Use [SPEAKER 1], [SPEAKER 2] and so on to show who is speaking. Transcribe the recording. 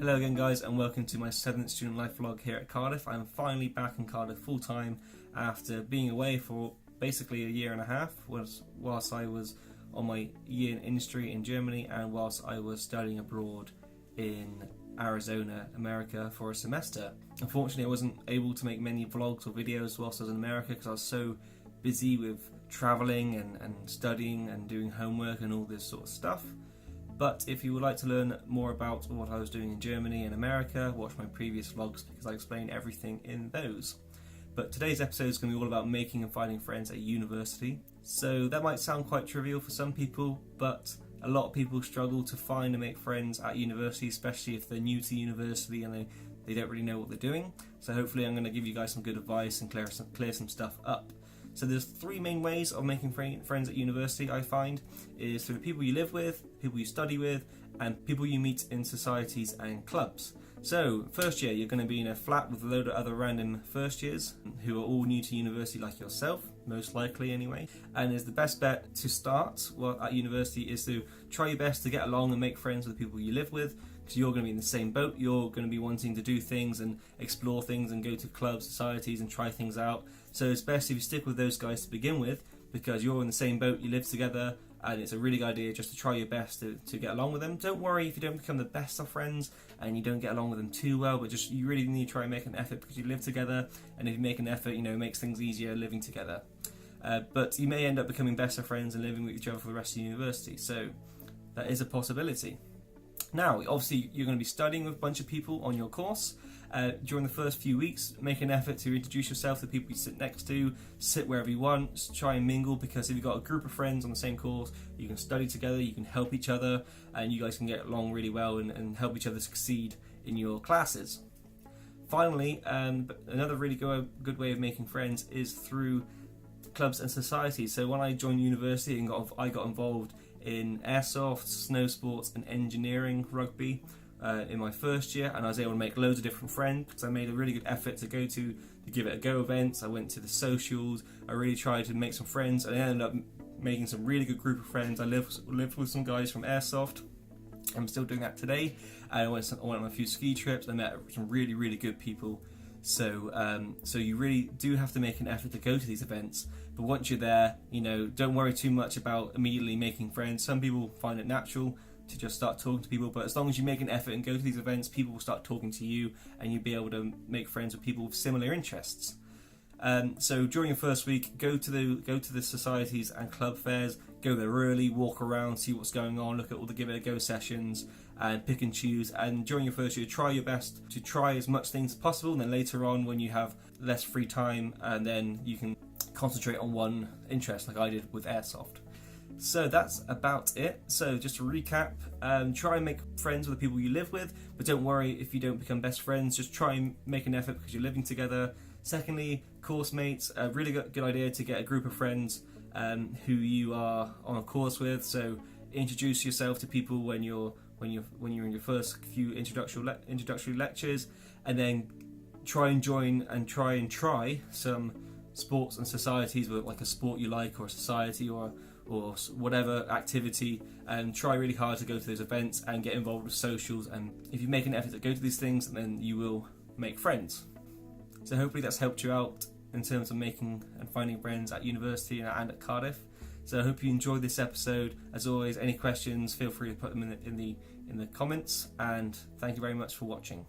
[SPEAKER 1] Hello again guys, and welcome to my 7th student life vlog here at Cardiff. I'm finally back in Cardiff full time after being away for basically a year and a half whilst I was on my year in industry in Germany and whilst I was studying abroad in Arizona, America for a semester. Unfortunately I wasn't able to make many vlogs or videos whilst I was in America because I was so busy with travelling and studying and doing homework and all this sort of stuff. But if you would like to learn more about what I was doing in Germany and America, watch my previous vlogs because I explain everything in those. But today's episode is going to be all about making and finding friends at university. So that might sound quite trivial for some people, but a lot of people struggle to find and make friends at university, especially if they're new to university and they don't really know what they're doing. So hopefully I'm going to give you guys some good advice and clear some stuff up. So there's three main ways of making friends at university, I find, is through the people you live with, people you study with, and people you meet in societies and clubs. So first year, you're going to be in a flat with a load of other random first years who are all new to university like yourself, most likely anyway. And is the best bet to start at university is to try your best to get along and make friends with the people you live with, because you're going to be in the same boat. You're going to be wanting to do things and explore things and go to clubs, societies and try things out. So it's best if you stick with those guys to begin with, because you're in the same boat, you live together, and it's a really good idea just to try your best to get along with them. Don't worry if you don't become the best of friends and you don't get along with them too well, but just you really need to try and make an effort because you live together, and if you make an effort, it makes things easier living together. But you may end up becoming best of friends and living with each other for the rest of the university, so that is a possibility. Now, obviously, you're going to be studying with a bunch of people on your course. During the first few weeks, make an effort to introduce yourself to the people you sit next to, sit wherever you want, try and mingle, because if you've got a group of friends on the same course, you can study together, you can help each other, and you guys can get along really well and help each other succeed in your classes. Finally, another really good way of making friends is through clubs and societies. So when I joined university and I got involved in airsoft, snow sports and engineering rugby in my first year, and I was able to make loads of different friends because I made a really good effort to go to the Give It a Go events. I went to the socials, I really tried to make some friends, and I ended up making some really good group of friends. I lived with some guys from airsoft. I'm still doing that today. I went on a few ski trips. I met some really good people. So you really do have to make an effort to go to these events. But once you're there, don't worry too much about immediately making friends. Some people find it natural to just start talking to people, but as long as you make an effort and go to these events, people will start talking to you, and you'll be able to make friends with people with similar interests. So during your first week, go to the societies and club fairs. Go there early, walk around, see what's going on, look at all the Give It a Go sessions, and pick and choose. And during your first year, try your best to try as much things as possible. And then later on, when you have less free time, and then you can concentrate on one interest, like I did with airsoft. So that's about it. So just to recap, try and make friends with the people you live with, but don't worry if you don't become best friends. Just try and make an effort because you're living together. Secondly, course mates, a really good idea to get a group of friends who you are on a course with. So introduce yourself to people when you're in your first few introductory lectures, and then try and join and try some sports and societies, with like a sport you like or a society or whatever activity, and try really hard to go to those events and get involved with socials. And if you make an effort to go to these things, then you will make friends. So hopefully that's helped you out in terms of making and finding friends at university and at Cardiff. So I hope you enjoyed this episode. As always, any questions, feel free to put them in the comments, and thank you very much for watching.